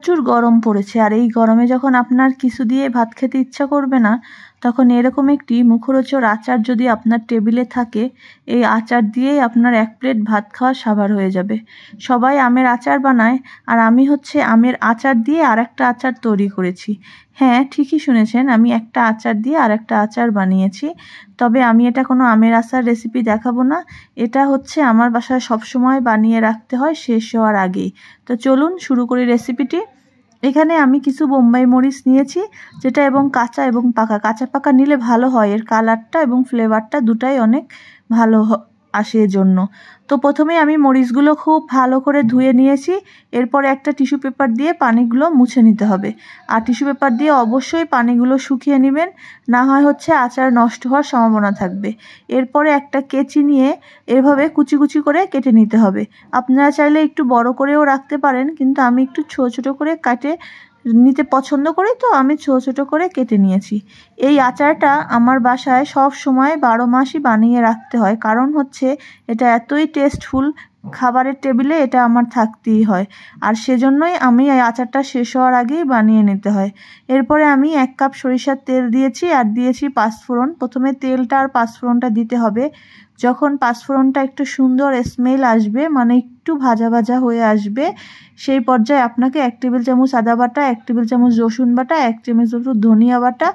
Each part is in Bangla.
প্রচুর গরম পড়েছে, আর এই গরমে যখন আপনার কিছু দিয়ে ভাত খেতে ইচ্ছা করবে না, তখন এরকম একটি মুখরোচক আচার যদি আপনার টেবিলে থাকে, এই আচার দিয়েই আপনার এক প্লেট ভাত খাওয়া সাবার হয়ে যাবে। সবাই আমের আচার বানায়, আর আমি আমের আচার দিয়ে আরেকটা আচার তৈরি করেছি। হ্যাঁ, ঠিকই শুনেছেন, আমি একটা আচার দিয়ে আরেকটা আচার বানিয়েছি। তবে আমি এটা কোনো আমের আচার রেসিপি দেখাবো না। এটা আমার বাসায় সবসময় বানিয়ে রাখতে হয় শেষ হওয়ার আগেই। তো চলুন শুরু করি রেসিপিটি। এখানে আমি কিছু বোম্বাই মরিচ নিয়েছি, যেটা এবং কাঁচা এবং পাকা। কাঁচা পাকা নিলে ভালো হয়, এর কালারটা এবং ফ্লেভারটা দুটাই অনেক ভালো আসে এজন্য। তো প্রথমে আমি মরিচগুলো খুব ভালো করে ধুয়ে নিয়েছি। এরপরে একটা টিস্যু পেপার দিয়ে পানিগুলো মুছে নিতে হবে, আর টিস্যু পেপার দিয়ে অবশ্যই পানিগুলো শুকিয়ে নেবেন, না হয় আচার নষ্ট হওয়ার সম্ভাবনা থাকবে। এরপরে একটা কেচি নিয়ে এভাবে কুচি কুচি করে কেটে নিতে হবে। আপনারা চাইলে একটু বড় করেও রাখতে পারেন, কিন্তু আমি একটু ছোট ছোট করে কাটে নিতে পছন্দ করি, তো আমি ছোট ছোট করে কেটে নিয়েছি। এই আচারটা আমার বাসায় সব সময় 12 মাসই বানিয়ে রাখতে হয়, কারণ এটা এতই টেস্টফুল, খাবারের টেবিলে এটা আমার থাকতেই হয়, আর সেজন্যই আমি এই আচারটা শেষ হওয়ার আগেই বানিয়ে নিতে হয়। এরপরে আমি 1 কাপ সরিষার তেল দিয়েছি, আর দিয়েছি পাঁচফোড়ন। প্রথমে তেলটা আর পাঁচফোড়নটা দিতে হবে। যখন পাঁচফোড়নটা একটু সুন্দর স্মেল আসবে, মানে একটু ভাজা ভাজা হয়ে আসবে, সেই পর্যায়ে আপনাকে 1 টেবিল চামচ আদা বাটা, 1 টেবিল চামচ রসুন বাটা, 1 চামচ ধনিয়া বাটা,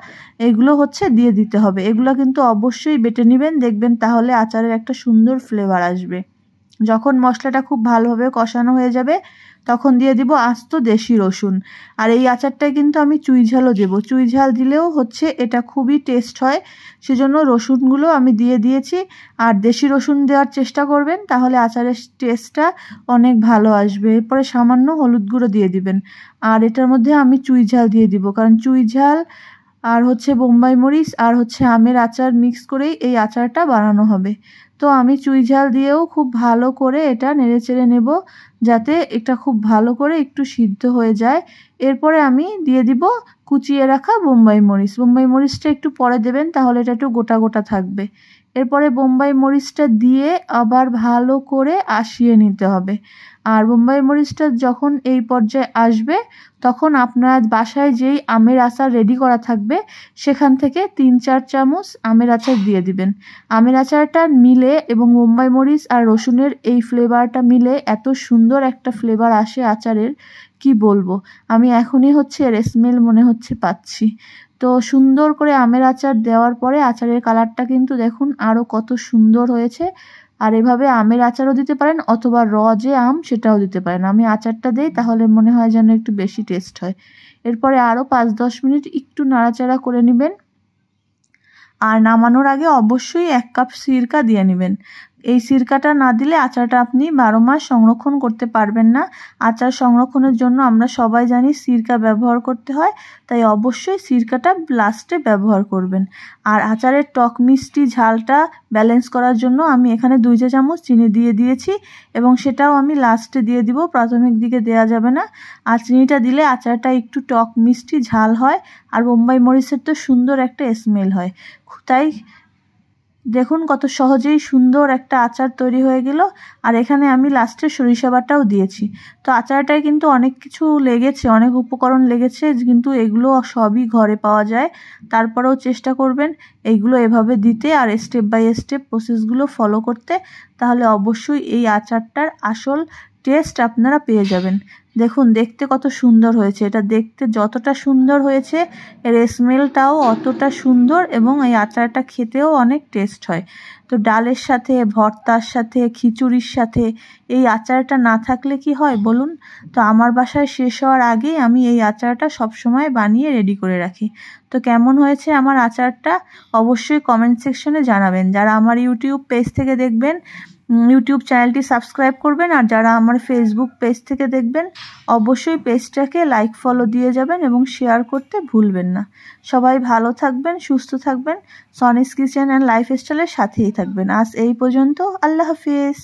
এগুলো দিয়ে দিতে হবে। এগুলো কিন্তু অবশ্যই বেটে নেবেন, দেখবেন তাহলে আচারের একটা সুন্দর ফ্লেভার আসবে। যখন মশলাটা খুব ভালোভাবে কষানো হয়ে যাবে, তখন দিয়ে দিব আস্ত দেশি রসুন। আর এই আচারটায় কিন্তু আমি চুই ঝালও দেবো। চুই ঝাল দিলেও এটা খুবই টেস্ট হয়, সেজন্য রসুনগুলো আমি দিয়ে দিয়েছি। আর দেশি রসুন দেওয়ার চেষ্টা করবেন, তাহলে আচারের টেস্টটা অনেক ভালো আসবে। এরপরে সামান্য হলুদ গুঁড়ো দিয়ে দিবেন, আর এটার মধ্যে আমি চুই ঝাল দিয়ে দিব, কারণ চুই ঝাল আর বোম্বাই মরিচ আর আমের আচার মিক্স করেই এই আচারটা বানানো হবে। তো আমি চুই ঝাল দিয়েও খুব ভালো করে এটা নেড়েচেড়ে নেব, যাতে এটা খুব ভালো করে একটু সিদ্ধ হয়ে যায়। এরপরে আমি দিয়ে দিব কুচিয়ে রাখা বোম্বাই মরিচ। বোম্বাই মরিচটা একটু পরে দেবেন, তাহলে এটা একটু গোটা গোটা থাকবে। এরপরে বোম্বাই মরিচটা দিয়ে আবার ভালো করে আশিয়ে নিতে হবে। আর বোম্বাই মরিচটা যখন এই পর্যায়ে আসবে, তখন আপনার বাসায় যেই আমের আচার রেডি করা থাকবে, সেখান থেকে 3-4 চামচ আমের আচার দিয়ে দিবেন। আমের আচারটা মিলে এবং বোম্বাই মরিচ আর রসুনের এই ফ্লেভারটা মিলে এত সুন্দর একটা ফ্লেভার আসে আচারের, কি বলবো। আমি এখনই এর স্মেল মনে পাচ্ছি। তো সুন্দর করে আমের আচার দেওয়ার পরে আচারের কালারটা কিন্তু দেখুন আরও কত সুন্দর হয়েছে। আর এভাবে আমের আচারও দিতে পারেন, অথবা যে আম সেটাও দিতে পারেন। আমি আচারটা দেই, তাহলে মনে হয় যেন একটু বেশি টেস্ট হয়। এরপরে আরও 5-10 মিনিট একটু নাড়াচাড়া করে নেবেন, আর নামানোর আগে অবশ্যই 1 কাপ সিরকা দিয়ে নেবেন। এই সিরকাটা না দিলে আচারটা আপনি 12 মাস সংরক্ষণ করতে পারবেন না। আচার সংরক্ষণের জন্য আমরা সবাই জানি সিরকা ব্যবহার করতে হয়, তাই অবশ্যই সিরকাটা লাস্টে ব্যবহার করবেন। আর আচারের টক মিষ্টি ঝালটা ব্যালেন্স করার জন্য আমি এখানে 2 চা চামচ চিনি দিয়ে দিয়েছি, এবং সেটাও আমি লাস্টে দিয়ে দিব, প্রাথমিক দিকে দেওয়া যাবে না। আর চিনিটা দিলে আচারটা একটু টক মিষ্টি ঝাল হয়, আর বোম্বাই মরিচের তো সুন্দর একটা স্মেল হয়। তাই দেখুন কত সহজেই সুন্দর একটা আচার তৈরি হয়ে গেল। আর এখানে আমি লাস্টে সরিষা বাটাও দিয়েছি। তো আচারটায় কিন্তু অনেক কিছু লেগেছে, অনেক উপকরণ লেগেছে, কিন্তু এগুলো সবই ঘরে পাওয়া যায়। তারপরেও চেষ্টা করবেন এইগুলো এভাবে দিতে, আর স্টেপ বাই স্টেপ প্রসেসগুলো ফলো করতে, তাহলে অবশ্যই এই আচারটার আসল টেস্ট আপনারা পেয়ে যাবেন। দেখুন দেখতে কত সুন্দর হয়েছে। এটা দেখতে যতটা সুন্দর হয়েছে, এর স্মেলটাও অতটা সুন্দর, এবং এই আচারটা খেতেও অনেক টেস্ট হয়। তো ডালের সাথে, ভর্তার সাথে, খিচুড়ির সাথে এই আচারটা না থাকলে কি হয় বলুন। তো আমার বাসায় শেষ হওয়ার আগেই আমি এই আচারটা সবসময় বানিয়ে রেডি করে রাখি। তো কেমন হয়েছে আমার আচারটা অবশ্যই কমেন্ট সেকশনে জানাবেন। যারা আমার ইউটিউব পেজ থেকে দেখবেন, ইউটিউব চ্যানেলটি সাবস্ক্রাইব করবেন, আর যারা আমার ফেসবুক পেজ থেকে দেখবেন, অবশ্যই পেজটাকে লাইক ফলো দিয়ে যাবেন এবং শেয়ার করতে ভুলবেন না। সবাই ভালো থাকবেন, সুস্থ থাকবেন, সনিস কিচেন অ্যান্ড লাইফস্টাইলের সাথেই থাকবেন। আজ এই পর্যন্ত, আল্লাহ হাফিজ।